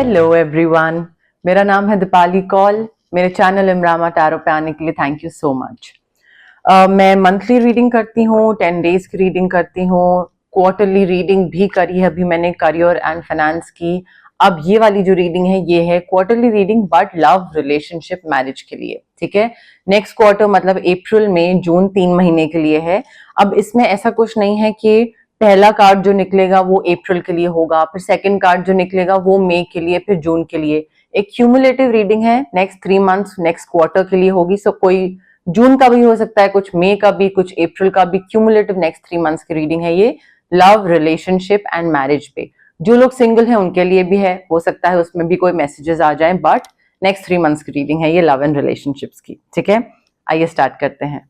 Hello everyone, मेरा नाम है दीपाली कौल। मेरे चैनल इमरामा टैरो पे आने के लिए थैंक यू सो मच। मैं मंथली रीडिंग करती हूँ, 10 डेज की रीडिंग करती हूँ, क्वार्टरली रीडिंग भी करी है अभी मैंने करियर एंड फाइनेंस की। अब ये वाली जो रीडिंग है ये है quarterly reading but love, relationship, marriage के लिए। ठीक है, नेक्स्ट क्वार्टर मतलब अप्रैल, मई, जून 3 महीने के लिए है। अब इसमें ऐसा कुछ नहीं है कि पहला कार्ड जो निकलेगा वो अप्रैल के लिए होगा, फिर सेकंड कार्ड जो निकलेगा वो मई के लिए, फिर जून के लिए। एक क्यूमुलेटिव रीडिंग है, नेक्स्ट 3 मंथ्स, नेक्स्ट क्वार्टर के लिए होगी। सो कोई जून का भी हो सकता है, कुछ मई का भी, कुछ अप्रैल का भी। क्यूमुलेटिव नेक्स्ट 3 मंथ्स की रीडिंग है ये, लव, रिलेशनशिप एंड मैरिज पे। जो लोग सिंगल हैं उनके लिए भी है, हो सकता है उसमें भी कोई मैसेजेस आ जाएं, बट नेक्स्ट 3 मंथ्स की रीडिंग है ये लव एंड रिलेशनशिप्स की। ठीक है, आइए स्टार्ट करते हैं।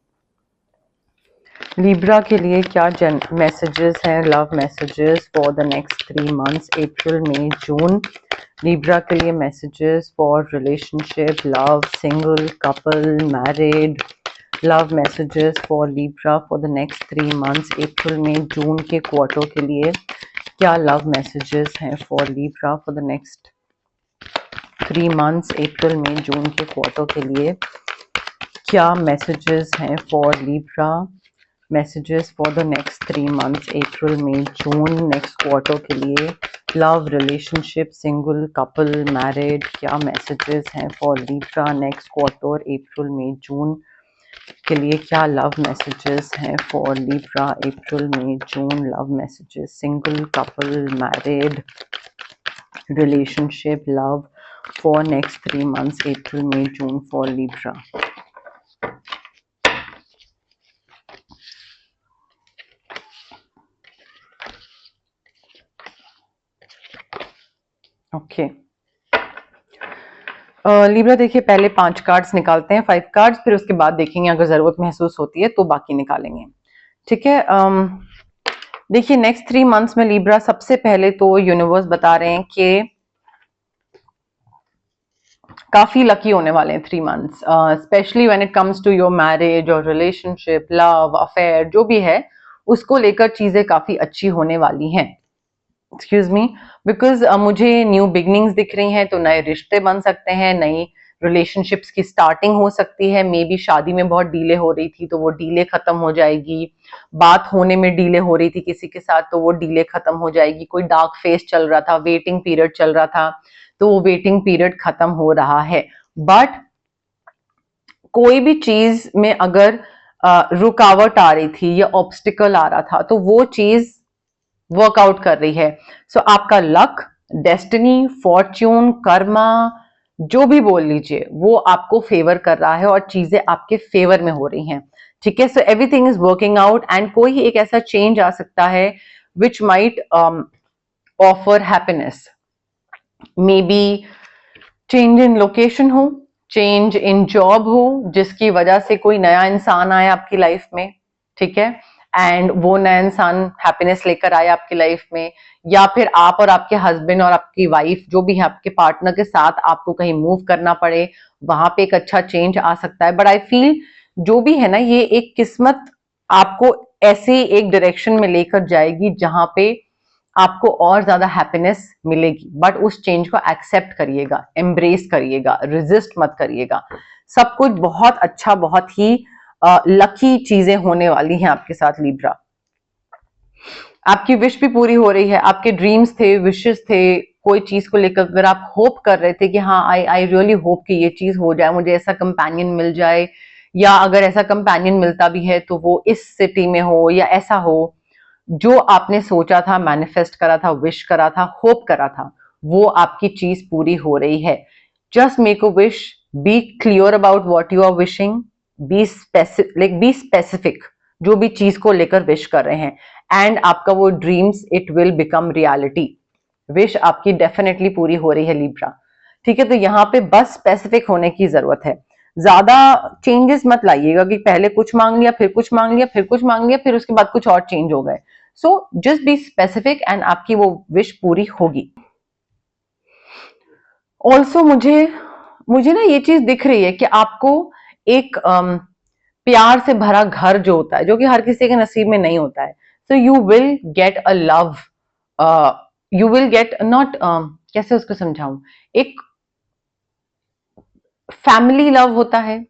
लिब्रा के लिए क्या मैसेजेस हैं, love messages for the next 3 months, April, May, June. Libra के लिए messages for relationship, love, single, couple, married. Love messages for Libra for the next 3 months, अप्रैल, मई, जून के क्वार्टर के लिए क्या लव मैसेजेस हैं for Libra for the next 3 months, अप्रैल, मई, जून के quarter के लिए क्या मैसेजेस हैं for Libra. Messages for the next 3 months, अप्रैल, मई, जून, नेक्स्ट क्वार्टर के लिए love, relationship, single, couple, married. क्या मैसेजेस हैं फॉर लिब्रा नेक्स्ट क्वार्टर, अप्रैल, मई, जून के लिए क्या लव मैसेजेस हैं फॉर लिब्रा, अप्रैल, मई, जून। Love messages, single, couple, married, relationship, love for next 3 months, अप्रैल, मई, जून फॉर लिब्रा। ओके, लिब्रा देखिए, पहले 5 कार्ड्स निकालते हैं, 5 कार्ड्स, फिर उसके बाद देखेंगे अगर जरूरत महसूस होती है तो बाकी निकालेंगे। ठीक है, देखिए नेक्स्ट 3 मंथ्स में लिब्रा, सबसे पहले तो यूनिवर्स बता रहे हैं कि काफी लकी होने वाले हैं 3 months, specially when it comes to your marriage और रिलेशनशिप, लव अफेयर, जो भी है उसको लेकर चीजें काफी अच्छी होने वाली हैं। एक्सक्यूज मी, बिकॉज मुझे न्यू बिगनिंग्स दिख रही हैं, तो नए रिश्ते बन सकते हैं, नई रिलेशनशिप्स की स्टार्टिंग हो सकती है। मे बी शादी में बहुत डीले हो रही थी तो वो डीले खत्म हो जाएगी, बात होने में डीले हो रही थी किसी के साथ तो वो डीले खत्म हो जाएगी, कोई डार्क फेस चल रहा था, वेटिंग पीरियड चल रहा था तो वो वेटिंग पीरियड खत्म हो रहा है। बट कोई भी चीज में अगर रुकावट आ रही थी या ऑब्स्टिकल आ रहा था तो वो चीज वर्कआउट कर रही है। सो आपका लक, डेस्टिनी, फॉर्च्यून, कर्मा, जो भी बोल लीजिए, वो आपको फेवर कर रहा है और चीजें आपके फेवर में हो रही हैं। ठीक है, so everything is working out and कोई एक ऐसा चेंज आ सकता है which might offer happiness. May be change in location हो, चेंज इन जॉब हो, जिसकी वजह से कोई नया इंसान आए आपकी लाइफ में। ठीक है, एंड वो नया इंसान हैप्पीनेस लेकर आए आपकी लाइफ में, या फिर आप और आपके हस्बैंड और आपकी वाइफ, जो भी है आपके पार्टनर के साथ आपको कहीं मूव करना पड़े, वहां पे एक अच्छा चेंज आ सकता है। बट आई फील जो भी है ना, ये एक किस्मत आपको ऐसे एक डायरेक्शन में लेकर जाएगी जहां पे आपको और ज्यादा हैप्पीनेस मिलेगी। बट उस चेंज को एक्सेप्ट करिएगा, एम्ब्रेस करिएगा, रेजिस्ट मत करिएगा। सब कुछ बहुत अच्छा, बहुत ही लकी चीजें होने वाली हैं आपके साथ लिब्रा। आपकी विश भी पूरी हो रही है, आपके ड्रीम्स थे, विशेस थे, कोई चीज को लेकर अगर आप होप कर रहे थे कि हाँ आई रियली होप कि ये चीज हो जाए, मुझे ऐसा कंपेनियन मिल जाए, या अगर ऐसा कंपेनियन मिलता भी है तो वो इस सिटी में हो या ऐसा हो, जो आपने सोचा था, मैनिफेस्ट करा था, विश करा था, होप करा था, वो आपकी चीज पूरी हो रही है। Just make a wish, be clear about what you are wishing, be specific जो भी चीज को लेकर विश कर रहे हैं, एंड आपका वो dreams it will become reality. Wish आपकी डेफिनेटली पूरी हो रही है लिब्रा। ठीक है, तो यहाँ पे बस स्पेसिफिक होने की जरूरत है, ज्यादा चेंजेस मत लाइएगा कि पहले कुछ मांग लिया, फिर कुछ मांग लिया, फिर कुछ मांग लिया, फिर उसके बाद कुछ और चेंज हो गए। So just be specific and आपकी वो विश पूरी होगी। ऑल्सो मुझे मुझे ना ये चीज दिख रही है कि आपको एक प्यार से भरा घर जो होता है, जो कि हर किसी के नसीब में नहीं होता है, so you will get a love, you will get not कैसे उसको समझाऊं, एक फैमिली लव होता है,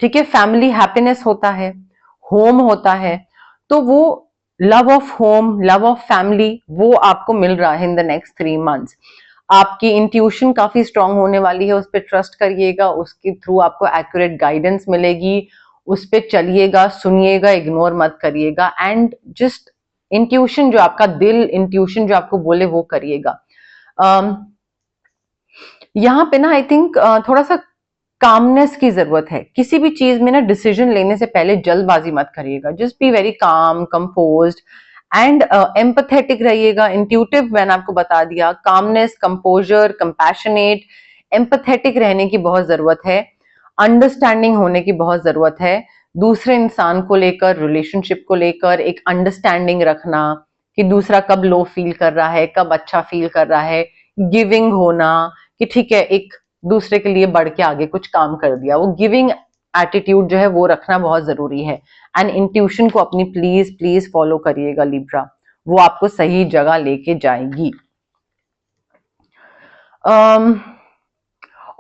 ठीक है, फैमिली हैप्पीनेस होता है, होम होता है, तो वो love of home, love of family, वो आपको मिल रहा है इन द नेक्स्ट 3 मंथ्स। आपकी इंट्यूशन काफी स्ट्रांग होने वाली है, उस पर ट्रस्ट करिएगा, उसके थ्रू आपको एक्यूरेट गाइडेंस मिलेगी, उस पर चलिएगा, सुनिएगा, इग्नोर मत करिएगा, एंड जस्ट इंट्यूशन जो आपका दिल, इंट्यूशन जो आपको बोले वो करिएगा। यहाँ पे ना आई थिंक थोड़ा सा कामनेस की जरूरत है। किसी भी चीज में ना डिसीजन लेने से पहले जल्दबाजी मत करिएगा, just be very calm, composed and empathetic रहिएगा। इंट्यूटिव मैंने आपको बता दिया, कामनेस, कंपोजर, कंपैशनेट, एम्पथेटिक रहने की बहुत जरूरत है, अंडरस्टैंडिंग होने की बहुत जरूरत है, दूसरे इंसान को लेकर, रिलेशनशिप को लेकर एक अंडरस्टैंडिंग रखना कि दूसरा कब लो फील कर रहा है, कब अच्छा फील कर रहा है, गिविंग होना कि ठीक है एक दूसरे के लिए बढ़ के आगे कुछ काम कर दिया, वो गिविंग एटीट्यूड जो है वो रखना बहुत जरूरी है। एंड इंट्यूशन को अपनी प्लीज प्लीज फॉलो करिएगा लिब्रा, वो आपको सही जगह लेके जाएगी।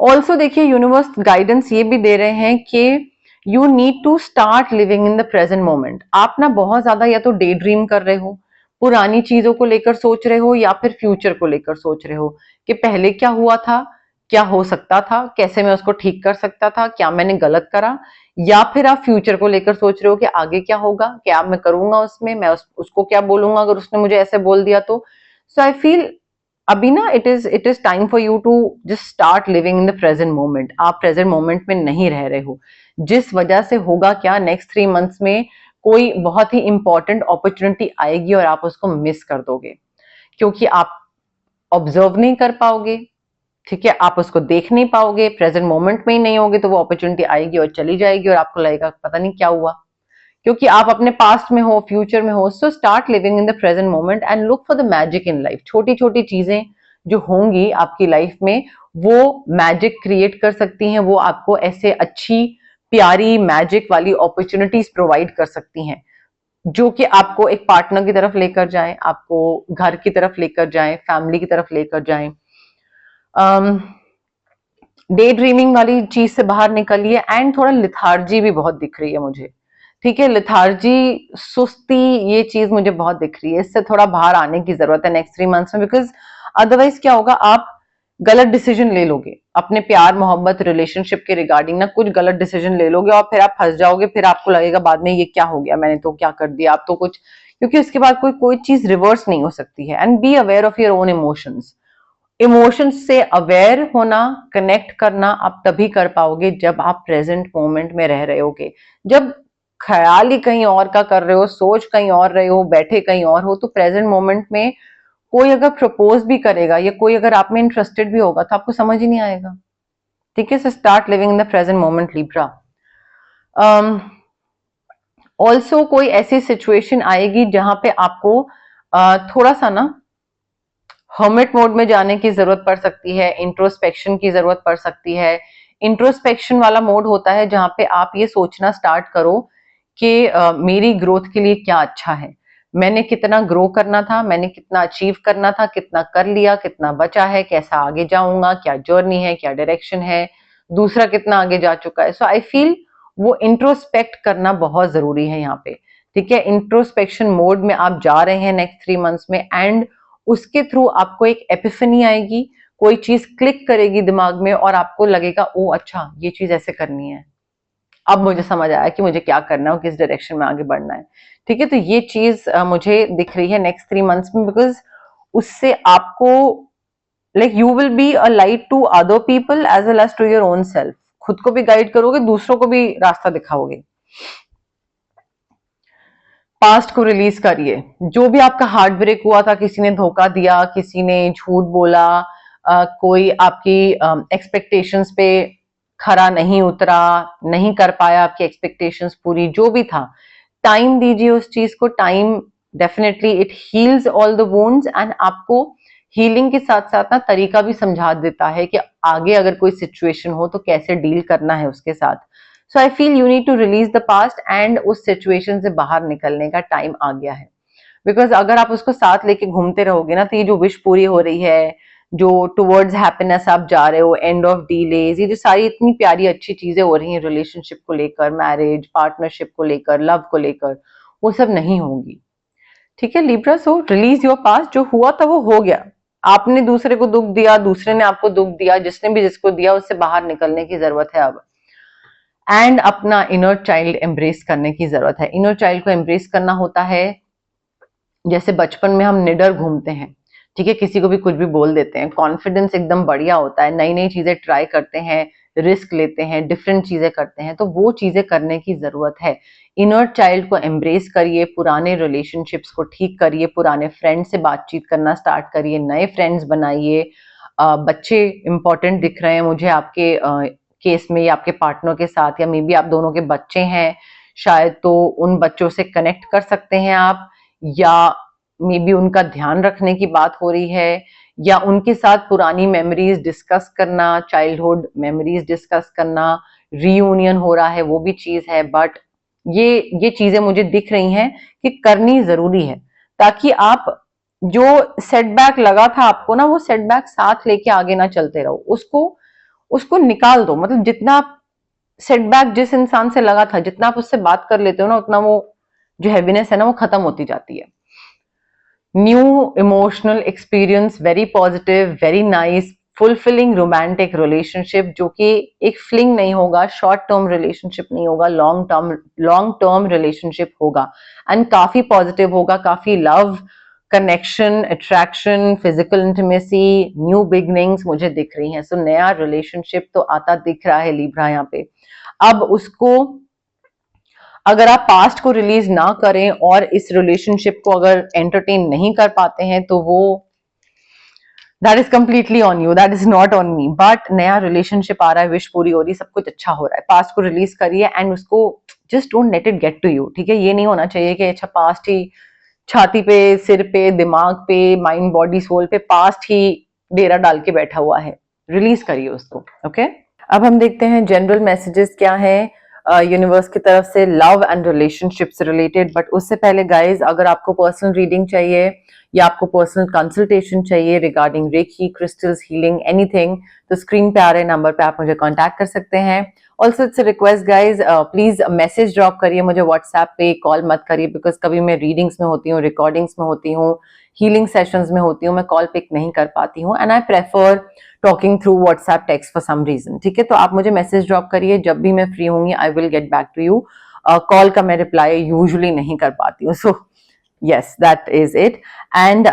ऑल्सो देखिए यूनिवर्स गाइडेंस ये भी दे रहे हैं कि you need to start living in the present moment. आप ना बहुत ज्यादा या तो डे ड्रीम कर रहे हो, पुरानी चीजों को लेकर सोच रहे हो, या फिर फ्यूचर को लेकर सोच रहे हो कि पहले क्या हुआ था, क्या हो सकता था, कैसे मैं उसको ठीक कर सकता था, क्या मैंने गलत करा, या फिर आप फ्यूचर को लेकर सोच रहे हो कि आगे क्या होगा, क्या मैं करूंगा उसमें, मैं उसको क्या बोलूंगा अगर उसने मुझे ऐसे बोल दिया तो। सो आई फील अभी ना it is time for you to just start living in the present moment. आप प्रेजेंट मोमेंट में नहीं रह रहे हो, जिस वजह से होगा क्या, नेक्स्ट 3 मंथ्स में कोई बहुत ही इंपॉर्टेंट अपॉर्चुनिटी आएगी और आप उसको मिस कर दोगे, क्योंकि आप ऑब्जर्व नहीं कर पाओगे, ठीक है, आप उसको देख नहीं पाओगे, प्रेजेंट मोमेंट में ही नहीं होगे, तो वो अपॉर्चुनिटी आएगी और चली जाएगी और आपको लगेगा पता नहीं क्या हुआ, क्योंकि आप अपने पास्ट में हो, फ्यूचर में हो। So start living in the present moment and look for the magic in life. छोटी छोटी चीजें जो होंगी आपकी लाइफ में वो मैजिक क्रिएट कर सकती हैं, वो आपको ऐसे अच्छी प्यारी मैजिक वाली अपॉर्चुनिटीज प्रोवाइड कर सकती हैं, जो कि आपको एक पार्टनर की तरफ लेकर जाए, आपको घर की तरफ लेकर जाए, फैमिली की तरफ लेकर जाए। डे ड्रीमिंग वाली चीज से बाहर निकलिए, एंड थोड़ा लिथार्जी भी बहुत दिख रही है मुझे, ठीक है, लिथार्जी, सुस्ती, ये चीज मुझे बहुत दिख रही है, इससे थोड़ा बाहर आने की जरूरत है नेक्स्ट 3 मंथ्स में, बिकॉज अदरवाइज क्या होगा, आप गलत डिसीजन ले लोगे अपने प्यार मोहब्बत रिलेशनशिप के रिगार्डिंग ना, कुछ गलत डिसीजन ले लोगे और फिर आप फंस जाओगे, फिर आपको लगेगा बाद में ये क्या हो गया, मैंने तो क्या कर दिया, आप तो कुछ, क्योंकि उसके बाद कोई कोई चीज रिवर्स नहीं हो सकती है। And be aware of your own emotions. Emotions से अवेयर होना, कनेक्ट करना आप तभी कर पाओगे जब आप प्रेजेंट मोमेंट में रह रहे होगे। जब ख्याल ही कहीं और का कर रहे हो, सोच कहीं और रहे हो, बैठे कहीं और हो, तो प्रेजेंट मोमेंट में कोई अगर प्रपोज भी करेगा या कोई अगर आप में इंटरेस्टेड भी होगा तो आपको समझ ही नहीं आएगा, ठीक है। So start living in the present moment Libra. Also कोई ऐसी सिचुएशन आएगी जहां पे आपको थोड़ा सा ना हर्मिट मोड में जाने की जरूरत पड़ सकती है, इंट्रोस्पेक्शन की जरूरत पड़ सकती है। इंट्रोस्पेक्शन वाला मोड होता है जहां पे आप ये सोचना स्टार्ट करो कि मेरी ग्रोथ के लिए क्या अच्छा है, मैंने कितना ग्रो करना था, मैंने कितना अचीव करना था, कितना कर लिया, कितना बचा है, कैसा आगे जाऊंगा, क्या जर्नी है, क्या डायरेक्शन है, दूसरा कितना आगे जा चुका है। सो आई फील वो इंट्रोस्पेक्ट करना बहुत जरूरी है यहाँ पे, ठीक है। इंट्रोस्पेक्शन मोड में आप जा रहे हैं नेक्स्ट 3 मंथ्स में, एंड उसके थ्रू आपको एक एपिफनी आएगी, कोई चीज क्लिक करेगी दिमाग में और आपको लगेगा ओ अच्छा ये चीज ऐसे करनी है, अब मुझे समझ आया कि मुझे क्या करना है और किस डायरेक्शन में आगे बढ़ना है, ठीक है। तो ये चीज मुझे दिख रही है नेक्स्ट 3 मंथ्स में, बिकॉज उससे आपको like you will be a light to other people as well as to your own self. खुद को भी गाइड करोगे, दूसरों को भी रास्ता दिखाओगे। पास्ट को रिलीज करिए, जो भी आपका हार्ट ब्रेक हुआ था, किसी ने धोखा दिया, किसी ने झूठ बोला, कोई आपकी एक्सपेक्टेशंस पे खरा नहीं उतरा, नहीं कर पाया आपकी एक्सपेक्टेशंस पूरी, जो भी था, टाइम दीजिए उस चीज को। Time definitely it heels all the wounds, and आपको हीलिंग के साथ साथ ना तरीका भी समझा देता है कि आगे अगर कोई सिचुएशन हो तो कैसे डील करना है उसके साथ। So I feel you need to release the past, and उस सिचुएशन से बाहर निकलने का टाइम आ गया है। बिकॉज अगर आप उसको साथ लेके घूमते रहोगे ना, तो ये जो विश पूरी हो रही है, जो टुवर्ड्स हैप्पीनेस आप जा रहे हो, एंड ऑफ डिलेज, ये जो सारी इतनी प्यारी अच्छी चीजें हो रही हैं रिलेशनशिप को लेकर, मैरिज, पार्टनरशिप को लेकर, लव को लेकर, वो सब नहीं होंगी। ठीक है Libra, so release your past, जो हुआ था वो हो गया। आपने दूसरे को दुख दिया, दूसरे ने आपको दुख दिया, जिसने भी जिसको दिया, उससे बाहर निकलने की जरूरत है अब। एंड अपना इनर चाइल्ड एम्ब्रेस करने की जरूरत है। इनर चाइल्ड को एम्ब्रेस करना होता है जैसे बचपन में हम निडर घूमते हैं, ठीक है, किसी को भी कुछ भी बोल देते हैं, कॉन्फिडेंस एकदम बढ़िया होता है, नई नई चीजें ट्राई करते हैं, रिस्क लेते हैं, डिफरेंट चीजें करते हैं, तो वो चीजें करने की जरूरत है। इनर चाइल्ड को एम्ब्रेस करिए, पुराने रिलेशनशिप्स को ठीक करिए, पुराने फ्रेंड से बातचीत करना स्टार्ट करिए, नए फ्रेंड्स बनाइए। बच्चे इंपॉर्टेंट दिख रहे हैं मुझे आपके केस में, या आपके पार्टनर के साथ, या मे बी आप दोनों के बच्चे हैं शायद, तो उन बच्चों से कनेक्ट कर सकते हैं आप, या मे बी उनका ध्यान रखने की बात हो रही है, या उनके साथ पुरानी मेमोरीज डिस्कस करना, चाइल्डहुड मेमोरीज डिस्कस करना, रीयूनियन हो रहा है, वो भी चीज है। बट ये चीजें मुझे दिख रही हैं कि करनी जरूरी है, ताकि आप जो सेटबैक लगा था आपको ना, वो सेटबैक साथ लेके आगे ना चलते रहो, उसको निकाल दो। मतलब जितना सेटबैक जिस इंसान से लगा था, जितना आप उससे बात कर लेते हो ना, उतना वो जो हैवीनेस है ना, वो खत्म होती जाती है। New emotional experience, very positive, very nice, fulfilling romantic relationship, जो कि एक फ्लिंग नहीं होगा, शॉर्ट टर्म रिलेशनशिप नहीं होगा, लॉन्ग टर्म रिलेशनशिप होगा, एंड काफी पॉजिटिव होगा, काफी love, connection, attraction, physical intimacy, new beginnings मुझे दिख रही हैं। सो नया रिलेशनशिप तो आता दिख रहा है लिब्रा यहाँ पे। अब उसको, अगर आप पास्ट को रिलीज ना करें और इस रिलेशनशिप को अगर एंटरटेन नहीं कर पाते हैं, तो वो that is completely on you, that is not on me. But नया रिलेशनशिप आ रहा है, विश पूरी हो रही, सब कुछ अच्छा हो रहा है। पास्ट को रिलीज करिए एंड उसको just don't let it get to you, ठीक है। ये नहीं होना चाहिए कि अच्छा पास्ट ही छाती पे, सिर पे, दिमाग पे, माइंड, बॉडी, सोल पे पास्ट ही डेरा डाल के बैठा हुआ है। रिलीज करिए उसको, ओके। अब हम देखते हैं जनरल मैसेजेस क्या है यूनिवर्स की तरफ से लव एंड रिलेशनशिप से रिलेटेड। बट उससे पहले गाइज, अगर आपको पर्सनल रीडिंग चाहिए या आपको पर्सनल कंसल्टेशन चाहिए regarding reiki, crystals, healing, anything, तो स्क्रीन पे आ रहे नंबर पे आप मुझे कांटेक्ट कर सकते हैं। Also it's request guys, please message drop करिए मुझे व्हाट्सएप पे, कॉल मत करिए, बिकॉज कभी मैं रीडिंग्स में होती हूँ, रिकॉर्डिंग्स में होती हूँ, हीलिंग सेशंस में होती हूँ, मैं कॉल पिक नहीं कर पाती हूँ, and I prefer talking through WhatsApp text for some reason, ठीक है। तो आप मुझे मैसेज ड्रॉप करिए, जब भी मैं फ्री होंगी I will get back to you. Call का मैं रिप्लाई यूजुअली नहीं कर पाती हूँ, so yes that is it. And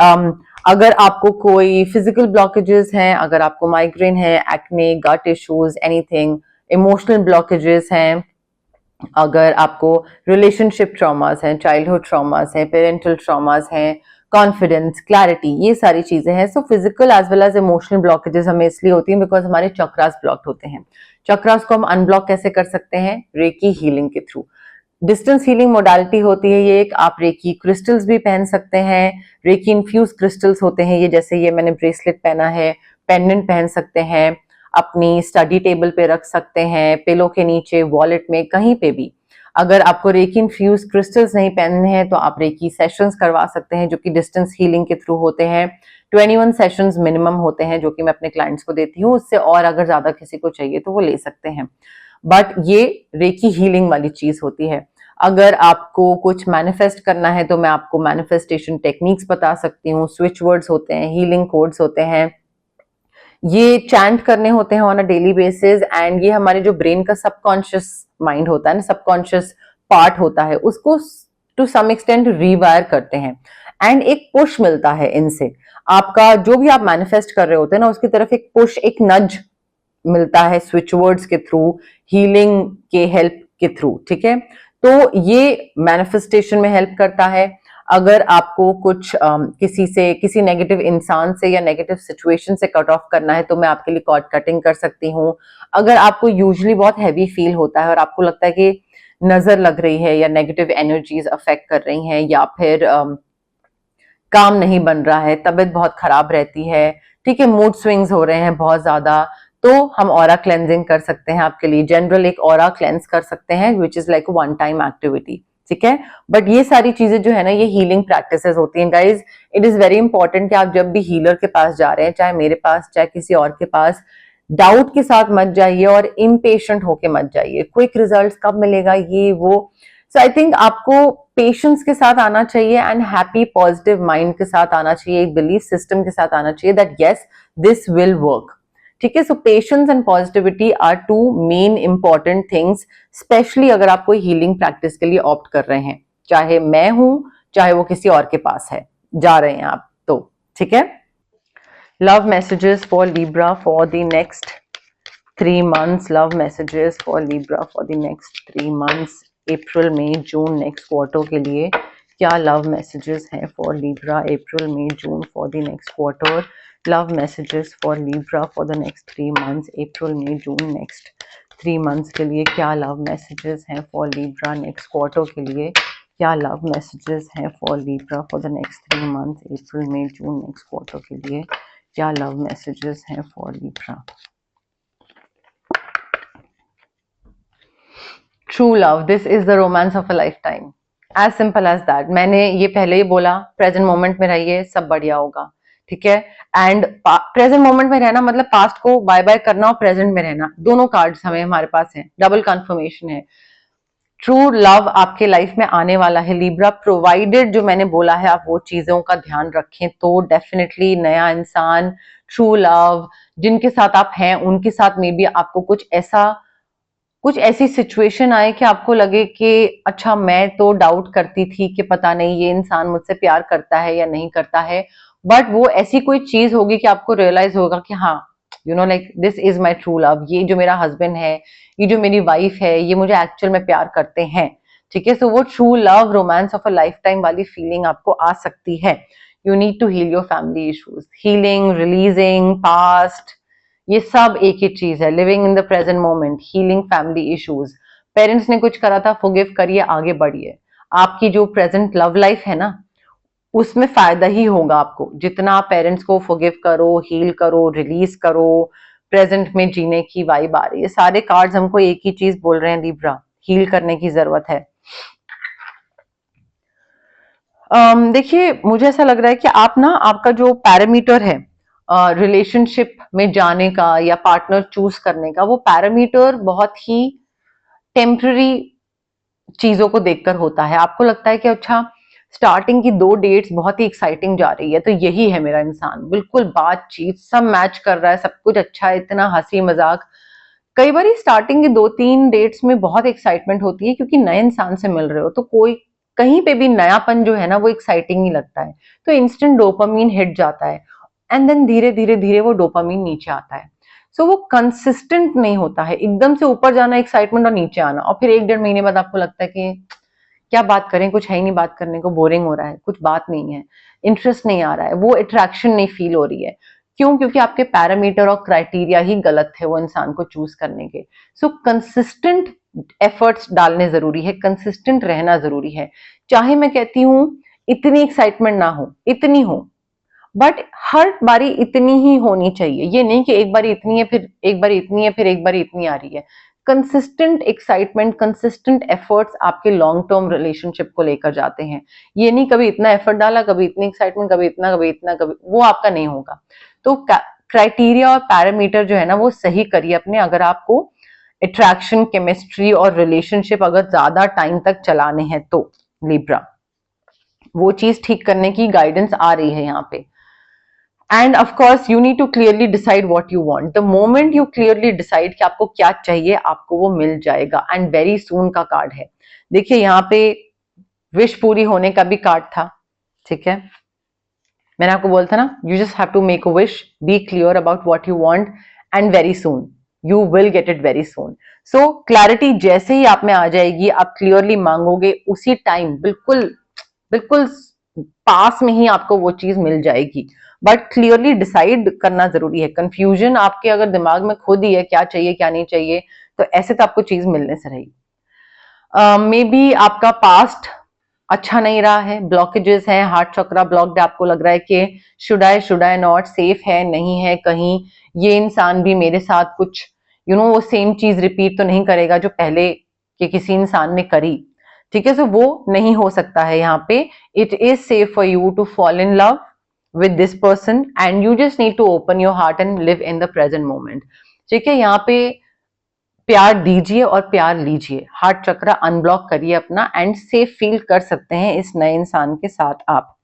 अगर आपको कोई फिजिकल ब्लॉकेजेस हैं, अगर आपको माइग्रेन है, acne, gut issues, anything, emotional blockages हैं, अगर आपको रिलेशनशिप ट्रॉमास हैं, चाइल्डहुड ट्रॉमास हैं, पेरेंटल ट्रॉमास हैं, कॉन्फिडेंस, क्लैरिटी, ये सारी चीजें हैं। So physical as well as emotional blockages हमें इसलिए होती हैं बिकॉज हमारे चक्रास ब्लॉक्ड होते हैं। चक्रास को हम अनब्लॉक कैसे कर सकते हैं? रेकी हीलिंग के थ्रू। डिस्टेंस हीलिंग मोडालिटी होती है ये एक। आप रेकी क्रिस्टल्स भी पहन सकते हैं, रेकी इन्फ्यूज क्रिस्टल्स होते हैं ये, जैसे ये मैंने ब्रेसलेट पहना है, पेंडेंट पहन सकते हैं, अपनी स्टडी टेबल पे रख सकते हैं, पिलो के नीचे, वॉलेट में, कहीं पे भी। अगर आपको रेकी इन्फ्यूज क्रिस्टल्स नहीं पहनने हैं तो आप रेकी सेशंस करवा सकते हैं, जो कि डिस्टेंस हीलिंग के थ्रू होते हैं। 21 सेशंस मिनिमम होते हैं जो कि मैं अपने क्लाइंट्स को देती हूँ, उससे और अगर ज्यादा किसी को चाहिए तो वो ले सकते हैं। बट ये रेकी हीलिंग वाली चीज होती है। अगर आपको कुछ मैनिफेस्ट करना है तो मैं आपको मैनिफेस्टेशन टेक्निक्स बता सकती हूँ, स्विच वर्ड्स होते हैं, हीलिंग कोड्स होते हैं, ये चैंट करने होते हैं on a daily basis, and ये हमारे जो ब्रेन का सबकॉन्शियस माइंड होता है ना, सबकॉन्शियस पार्ट होता है, उसको टू सम एक्सटेंट रीवायर करते हैं, एंड एक पुश मिलता है इनसे। आपका जो भी आप मैनिफेस्ट कर रहे होते हैं ना, उसकी तरफ एक पुश, एक नज मिलता है स्विच वर्ड्स के थ्रू, हीलिंग के हेल्प के थ्रू, ठीक है। तो ये मैनिफेस्टेशन में हेल्प करता है। अगर आपको कुछ किसी नेगेटिव इंसान से या नेगेटिव सिचुएशन से कट ऑफ करना है तो मैं आपके लिए कॉर्ड कटिंग कर सकती हूँ। अगर आपको यूजुअली बहुत हैवी फील होता है और आपको लगता है कि नजर लग रही है या नेगेटिव एनर्जीज अफेक्ट कर रही हैं, या फिर काम नहीं बन रहा है, तबीयत बहुत खराब रहती है, ठीक है, मूड स्विंग्स हो रहे हैं बहुत ज्यादा, तो हम ऑरा क्लेंजिंग कर सकते हैं आपके लिए। जनरल एक ऑरा क्लेंस कर सकते हैं which is like one time activity, ठीक है। बट ये सारी चीजें जो है ना, ये हीलिंग प्रैक्टिसेस होती हैं guys. It is very important कि आप जब भी हीलर के पास जा रहे हैं, चाहे मेरे पास चाहे किसी और के पास, डाउट के साथ मत जाइए और इम्पेशेंट होके मत जाइए। क्विक रिजल्ट्स कब मिलेगा, ये वो। सो आई थिंक आपको पेशेंस के साथ आना चाहिए एंड हैप्पी पॉजिटिव माइंड के साथ आना चाहिए, एक बिलीफ सिस्टम के साथ आना चाहिए that yes this will work. ठीक है। So patience and positivity are two main important things, especially अगर आप कोई हीलिंग प्रैक्टिस के लिए ऑप्ट कर रहे हैं, चाहे मैं हूं चाहे वो किसी और के पास है, जा रहे हैं आप तो। ठीक है। Love messages for Libra for the next 3 months, love messages for Libra for the next 3 months, अप्रैल मई जून नेक्स्ट क्वार्टर के लिए क्या लव मैसेजेस हैं फॉर लिब्रा, अप्रैल मई जून for the next quarter. Love messages for Libra for the next 3 months, अप्रैल मई जून नेक्स्ट 3 months के लिए क्या लव मैसेजेस हैं फॉर लिब्रा नेक्स्ट क्वार्टर के लिए, क्या लव मैसेजेस हैं for Libra for the next 3 months, अप्रैल मई जून नेक्स्ट क्वार्टर के लिए क्या लव मैसेजेस हैं for Libra. True love, this is the romance of a lifetime, as simple as that. मैंने ये पहले ही बोला, प्रेजेंट मोमेंट में रहिए, सब बढ़िया होगा। ठीक है। एंड प्रेजेंट मोमेंट में रहना मतलब पास्ट को बाय बाय करना और प्रेजेंट में रहना, दोनों कार्ड्स हमें हमारे पास हैं, डबल कंफर्मेशन है। ट्रू लव आपके लाइफ में आने वाला है लिब्रा, प्रोवाइडेड जो मैंने बोला है आप वो चीजों का ध्यान रखें तो डेफिनेटली नया इंसान, ट्रू लव, जिनके साथ आप हैं उनके साथ में भी आपको कुछ ऐसी सिचुएशन आए कि आपको लगे कि अच्छा मैं तो डाउट करती थी कि पता नहीं ये इंसान मुझसे प्यार करता है या नहीं करता है, बट वो ऐसी कोई चीज होगी कि आपको रियलाइज होगा कि हाँ you know like this is my true love, ये जो मेरा हस्बैंड है, ये जो मेरी वाइफ है, ये मुझे एक्चुअल में प्यार करते हैं। ठीक है। सो वो true love romance of a lifetime वाली फीलिंग आपको आ सकती है। You need to heal your family issues, healing, releasing past, ये सब एक ही चीज है। Living in the present moment, healing family issues, parents ने कुछ करा था, फॉरगिव करिए, आगे बढ़िए। आपकी जो प्रेजेंट लव लाइफ है ना, उसमें फायदा ही होगा आपको, जितना आप पेरेंट्स को फॉरगिव करो, हील करो, रिलीज करो, प्रेजेंट में जीने की वाइब आ रही है। सारे कार्ड्स हमको एक ही चीज बोल रहे हैं लिब्रा, हील करने की जरूरत है। देखिए मुझे ऐसा लग रहा है कि आप ना, आपका जो पैरामीटर है रिलेशनशिप में जाने का या पार्टनर चूज करने का, वो पैरामीटर बहुत ही टेम्पररी चीजों को देखकर होता है। आपको लगता है कि अच्छा स्टार्टिंग की 2 डेट्स बहुत ही एक्साइटिंग जा रही है तो यही है मेरा इंसान, बिल्कुल बातचीत सब मैच कर रहा है, सब कुछ अच्छा है, इतना हंसी मजाक। कई बार स्टार्टिंग की 2-3 डेट्स में बहुत एक्साइटमेंट होती है क्योंकि नए इंसान से मिल रहे हो, तो कोई कहीं पे भी नयापन जो है ना वो एक्साइटिंग ही लगता है, तो इंस्टेंट डोपामीन हिट जाता है एंड देन धीरे धीरे धीरे वो डोपामीन नीचे आता है। सो वो कंसिस्टेंट नहीं होता है, एकदम से ऊपर जाना एक्साइटमेंट और नीचे आना, और फिर 1-1.5 महीने बाद आपको लगता है कि क्या बात करें, कुछ है ही नहीं बात करने को, बोरिंग हो रहा है, कुछ बात नहीं है, इंटरेस्ट नहीं आ रहा है, वो अट्रैक्शन नहीं फील हो रही है। क्यों? क्योंकि आपके पैरामीटर और क्राइटेरिया ही गलत है वो इंसान को चूज करने के। सो कंसिस्टेंट एफर्ट्स डालने जरूरी है, कंसिस्टेंट रहना जरूरी है। चाहे मैं कहती हूँ इतनी एक्साइटमेंट ना हो, इतनी हो, बट हर बारी इतनी ही होनी चाहिए। ये नहीं कि एक बारी इतनी है फिर एक बारी इतनी है फिर एक बारी इतनी आ रही है। कंसिस्टेंट एक्साइटमेंट, कंसिस्टेंट एफर्ट्स आपके लॉन्ग टर्म रिलेशनशिप को लेकर जाते हैं। ये नहीं कभी इतना एफर्ट डाला, कभी इतनी एक्साइटमेंट, कभी इतना, कभी इतना, कभी वो आपका नहीं होगा। तो क्राइटेरिया और पैरामीटर जो है ना वो सही करिए अपने, अगर आपको अट्रैक्शन, केमिस्ट्री और रिलेशनशिप अगर ज्यादा टाइम तक चलाने हैं तो लिब्रा, वो चीज ठीक करने की गाइडेंस आ रही है यहाँ पे। And of course you need to clearly decide what you want. The moment you clearly decide कि आपको क्या चाहिए, आपको वो मिल जाएगा, एंड वेरी सून का कार्ड है। देखिए यहाँ पे विश पूरी होने का भी कार्ड था। ठीक है। मैंने आपको बोला था ना, you just have to make a wish, be clear about what you want and very soon you will get it, very soon. So clarity जैसे ही आप में आ जाएगी, आप क्लियरली मांगोगे, उसी टाइम बिल्कुल बिल्कुल पास में ही आपको वो चीज मिल जाएगी। बट क्लियरली डिसाइड करना जरूरी है। कंफ्यूजन आपके अगर दिमाग में खुद ही है क्या चाहिए क्या नहीं चाहिए, तो ऐसे तो आपको चीज मिलने से रहेगी। मे बी आपका पास्ट अच्छा नहीं रहा है, ब्लॉकेजेस हैं, हार्ट चक्रा ब्लॉक्ड, आपको लग रहा है कि शुड आई नॉट, सेफ है नहीं है कहीं, ये इंसान भी मेरे साथ कुछ वो सेम चीज रिपीट तो नहीं करेगा जो पहले के किसी इंसान ने करी। ठीक है, सो वो नहीं हो सकता है यहाँ पे। It is safe for you to fall in love with this person and you just need to open your heart and live in the present moment. ठीक है, यहाँ पे प्यार दीजिए और प्यार लीजिए, हार्ट चक्र अनब्लॉक करिए अपना एंड सेफ फील कर सकते हैं इस नए इंसान के साथ आप।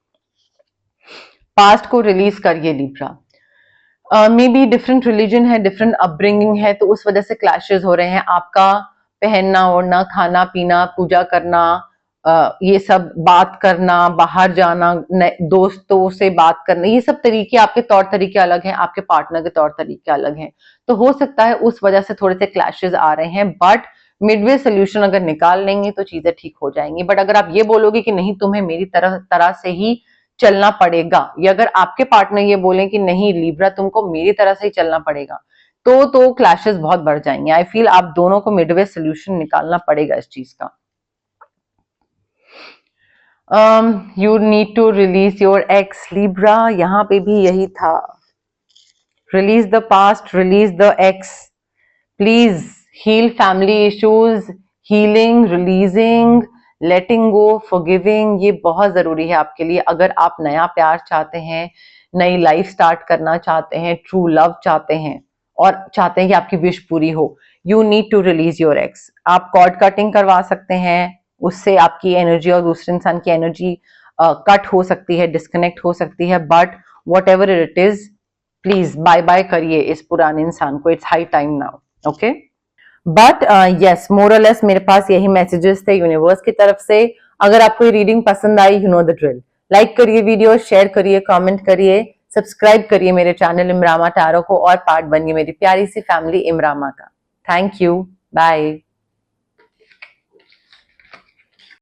पास्ट को रिलीज करिए Libra. May be different religion है, डिफरेंट अपब्रिंगिंग है, तो उस वजह से क्लैशेस हो रहे हैं। आपका पहनना ओढ़ना, खाना पीना, पूजा करना, ये सब बात करना, बाहर जाना, दोस्तों से बात करना, ये सब तरीके, आपके तौर तरीके अलग हैं, आपके पार्टनर के तौर तरीके अलग हैं। तो हो सकता है उस वजह से थोड़े से क्लैशेस आ रहे हैं, बट मिडवे सोल्यूशन अगर निकाल लेंगे तो चीजें ठीक हो जाएंगी। बट अगर आप ये बोलोगे कि नहीं तुम्हें मेरी तरह से ही चलना पड़ेगा, या अगर आपके पार्टनर ये बोले कि नहीं लिब्रा तुमको मेरी तरह से ही चलना पड़ेगा, तो क्लैशेस बहुत बढ़ जाएंगे। आई फील आप दोनों को मिडवे सोल्यूशन निकालना पड़ेगा इस चीज का। You need to release your ex Libra, यहाँ पे भी यही था। Release the past, release the ex, please heal family issues, healing, releasing, letting go, forgiving, ये बहुत जरूरी है आपके लिए। अगर आप नया प्यार चाहते हैं, नई लाइफ स्टार्ट करना चाहते हैं, ट्रू लव चाहते हैं और चाहते हैं कि आपकी विश पूरी हो, you need to release your ex. आप कॉर्ड कटिंग करवा सकते हैं, उससे आपकी एनर्जी और दूसरे इंसान की एनर्जी कट हो सकती है, डिस्कनेक्ट हो सकती है, but whatever it is, please bye bye करिए इस पुराने इंसान को। It's high time now, okay. But yes, more or less मेरे पास यही मैसेजेस थे यूनिवर्स की तरफ से। अगर आपको ये रीडिंग पसंद आई, you know the drill, like करिए वीडियो, शेयर करिए, कमेंट करिए, सब्सक्राइब करिए मेरे चैनल इमरामा टैरो को और पार्ट बनिए मेरी प्यारी सी फैमिली इमरामा का। Thank you, bye.